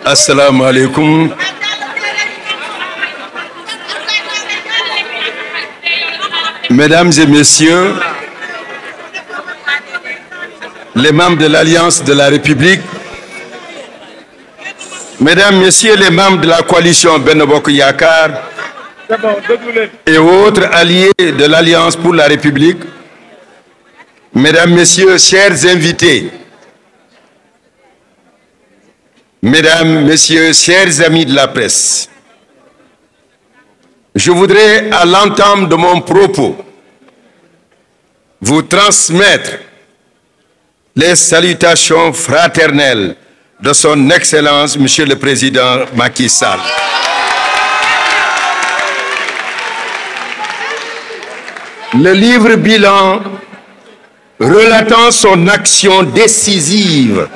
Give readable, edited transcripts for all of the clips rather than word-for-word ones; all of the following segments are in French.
Assalamu alaikum. Mesdames et messieurs, les membres de l'Alliance de la République, mesdames, messieurs les membres de la coalition Benno Bokk Yakaar et autres alliés de l'Alliance pour la République, mesdames, messieurs, chers invités, mesdames, messieurs, chers amis de la presse, je voudrais, à l'entame de mon propos, vous transmettre les salutations fraternelles de son Excellence, Monsieur le Président Macky Sall. Le livre bilan relatant son action décisive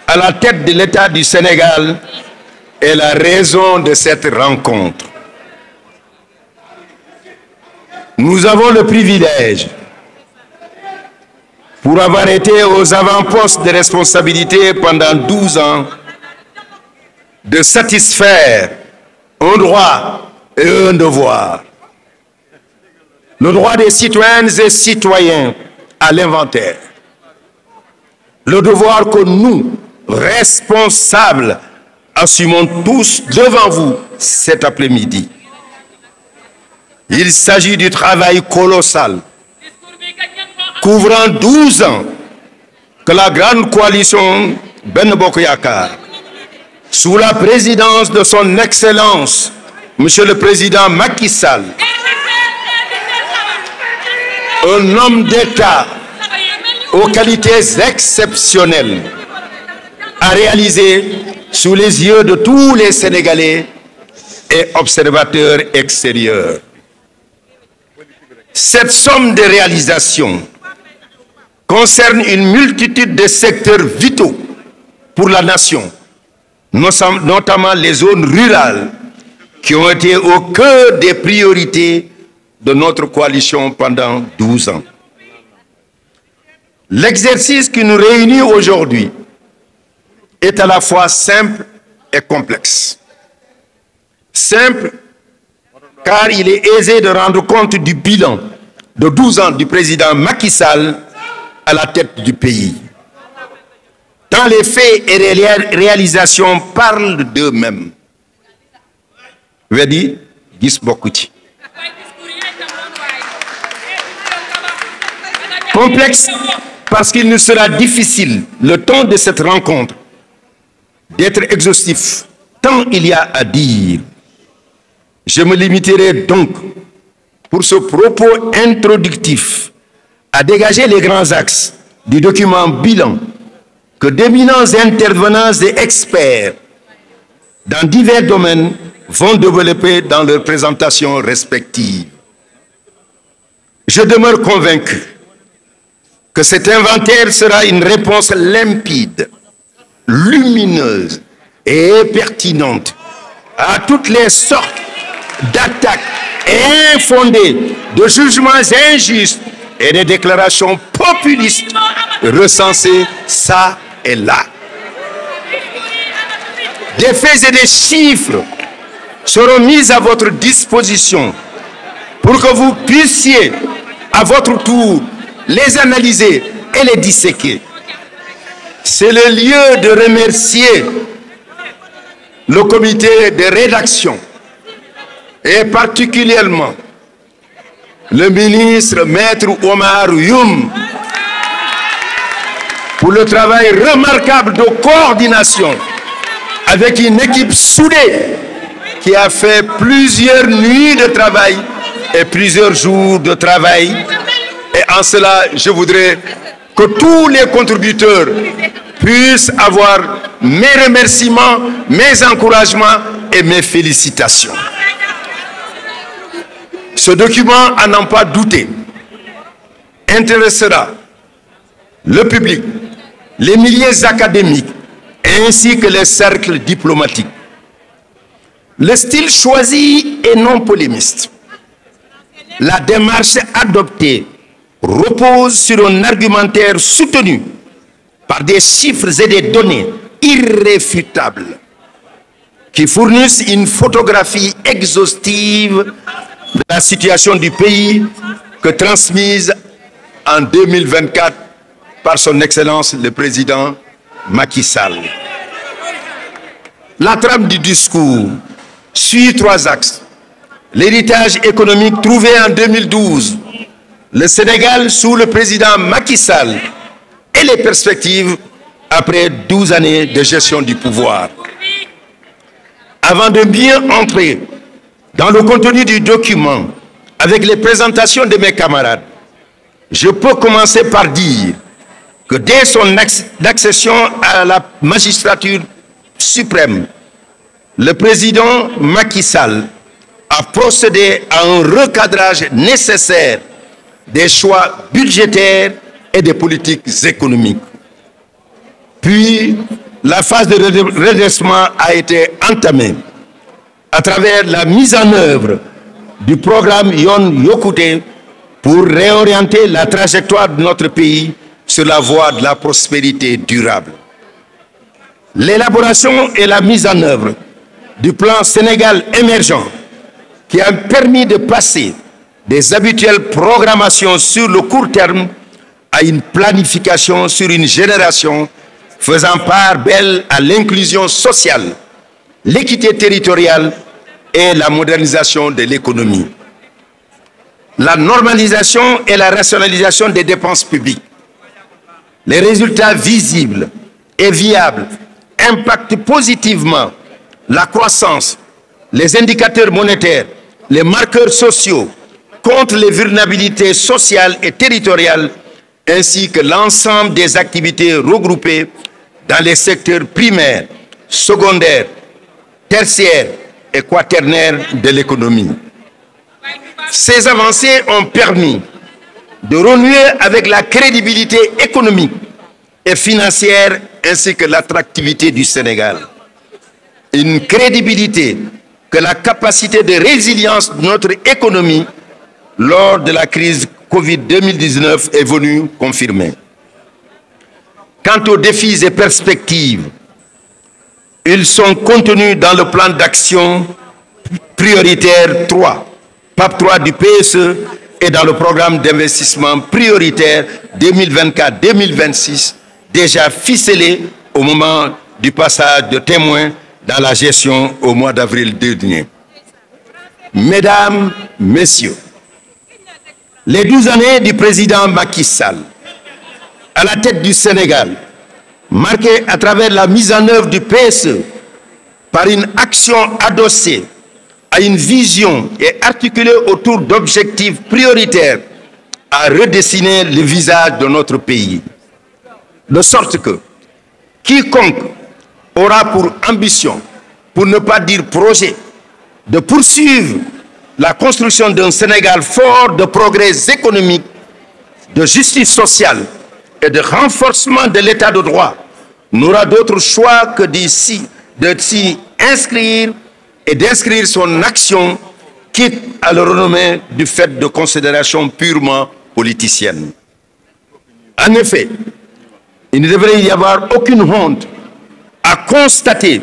à la tête de l'État du Sénégal est la raison de cette rencontre. Nous avons le privilège, pour avoir été aux avant-postes de responsabilité pendant 12 ans, de satisfaire un droit et un devoir. Le droit des citoyennes et citoyens à l'inventaire. Le devoir que nous, responsables, assumons tous devant vous cet après-midi. Il s'agit du travail colossal, couvrant 12 ans, que la grande coalition Benno Bokk Yakaar, sous la présidence de son Excellence, Monsieur le Président Macky Sall, un homme d'État aux qualités exceptionnelles, a réalisé sous les yeux de tous les Sénégalais et observateurs extérieurs. Cette somme de réalisations concerne une multitude de secteurs vitaux pour la nation, notamment les zones rurales qui ont été au cœur des priorités de notre coalition pendant 12 ans. L'exercice qui nous réunit aujourd'hui est à la fois simple et complexe. Simple, car il est aisé de rendre compte du bilan de 12 ans du président Macky Sall à la tête du pays. Tant les faits et les réalisations parlent d'eux-mêmes. Wedi gis bokku ci. Complexe parce qu'il nous sera difficile, le temps de cette rencontre, d'être exhaustif, tant il y a à dire. Je me limiterai donc, pour ce propos introductif, à dégager les grands axes du document bilan que d'éminents intervenants et experts dans divers domaines vont développer dans leurs présentations respectives. Je demeure convaincu que cet inventaire sera une réponse limpide, lumineuse et pertinente à toutes les sortes d'attaques infondées, de jugements injustes et de déclarations populistes recensées ça et là. Des faits et des chiffres seront mis à votre disposition pour que vous puissiez, à votre tour, les analyser et les disséquer. C'est le lieu de remercier le comité de rédaction et particulièrement le ministre Maître Oumar Youm pour le travail remarquable de coordination avec une équipe soudée qui a fait plusieurs nuits de travail et plusieurs jours de travail. Et en cela, je voudrais que tous les contributeurs puissent avoir mes remerciements, mes encouragements et mes félicitations. Ce document, à n'en pas douter, intéressera le public, les milieux académiques, ainsi que les cercles diplomatiques. Le style choisi est non polémiste. La démarche adoptée repose sur un argumentaire soutenu par des chiffres et des données irréfutables qui fournissent une photographie exhaustive de la situation du pays que transmise en 2024 par son Excellence le Président Macky Sall. La trame du discours suit 3 axes. L'héritage économique trouvé en 2012, le Sénégal sous le Président Macky Sall et les perspectives après 12 années de gestion du pouvoir. Avant de bien entrer dans le contenu du document avec les présentations de mes camarades, je peux commencer par dire que dès son accession à la magistrature suprême, le président Macky Sall a procédé à un recadrage nécessaire des choix budgétaires et des politiques économiques. Puis, la phase de redressement a été entamée à travers la mise en œuvre du programme Yon Yokouté pour réorienter la trajectoire de notre pays sur la voie de la prospérité durable. L'élaboration et la mise en œuvre du plan Sénégal émergent qui a permis de passer des habituelles programmations sur le court terme à une planification sur une génération faisant part belle à l'inclusion sociale, l'équité territoriale et la modernisation de l'économie. La normalisation et la rationalisation des dépenses publiques. Les résultats visibles et viables impactent positivement la croissance, les indicateurs monétaires, les marqueurs sociaux contre les vulnérabilités sociales et territoriales, ainsi que l'ensemble des activités regroupées dans les secteurs primaires, secondaires, tertiaires et quaternaires de l'économie. Ces avancées ont permis de renouer avec la crédibilité économique et financière ainsi que l'attractivité du Sénégal. Une crédibilité que la capacité de résilience de notre économie lors de la crise Covid 2019 est venue confirmer. Quant aux défis et perspectives, ils sont contenus dans le plan d'action prioritaire 3, PAP 3 du PSE et dans le programme d'investissement prioritaire 2024-2026, déjà ficelé au moment du passage de témoin dans la gestion au mois d'avril dernier. Mesdames, Messieurs, les 12 années du président Macky Sall à la tête du Sénégal, marquées à travers la mise en œuvre du PSE par une action adossée à une vision et articulée autour d'objectifs prioritaires, a redessiné le visage de notre pays. De sorte que quiconque aura pour ambition, pour ne pas dire projet, de poursuivre la construction d'un Sénégal fort de progrès économique, de justice sociale et de renforcement de l'état de droit, n'aura d'autre choix que de s'y inscrire et d'inscrire son action, quitte à le renommer du fait de considérations purement politiciennes. En effet, il ne devrait y avoir aucune honte à constater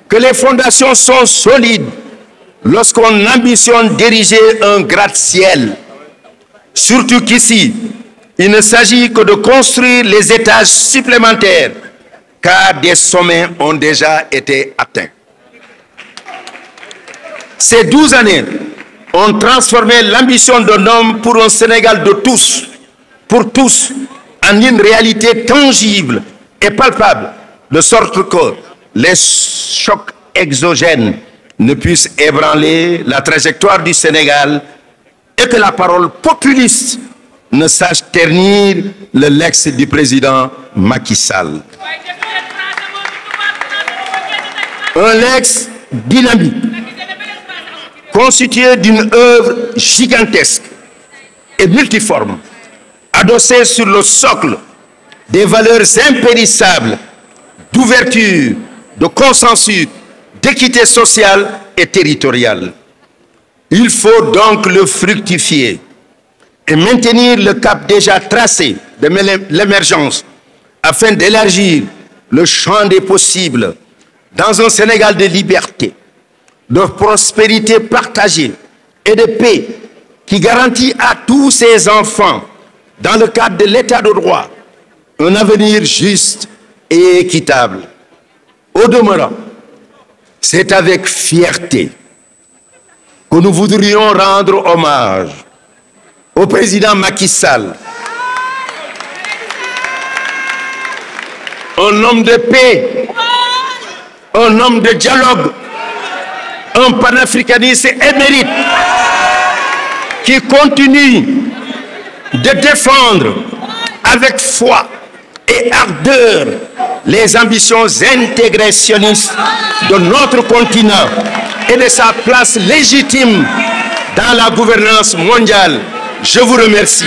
que les fondations sont solides lorsqu'on ambitionne d'ériger un gratte-ciel. Surtout qu'ici, il ne s'agit que de construire les étages supplémentaires, car des sommets ont déjà été atteints. Ces 12 années ont transformé l'ambition d'un homme pour un Sénégal de tous, pour tous, en une réalité tangible et palpable, de sorte que les chocs exogènes ne puissent ébranler la trajectoire du Sénégal et que la parole populiste ne sache ternir le legs du président Macky Sall. Un legs dynamique, constitué d'une œuvre gigantesque et multiforme, adossée sur le socle des valeurs impérissables d'ouverture, de consensus, d'équité sociale et territoriale. Il faut donc le fructifier et maintenir le cap déjà tracé de l'émergence afin d'élargir le champ des possibles dans un Sénégal de liberté, de prospérité partagée et de paix qui garantit à tous ses enfants, dans le cadre de l'état de droit, un avenir juste et équitable. Au demeurant, c'est avec fierté que nous voudrions rendre hommage au président Macky Sall, un homme de paix, un homme de dialogue, un panafricaniste émérite qui continue de défendre avec foi et ardeur les ambitions intégrationnistes de notre continent et de sa place légitime dans la gouvernance mondiale. Je vous remercie.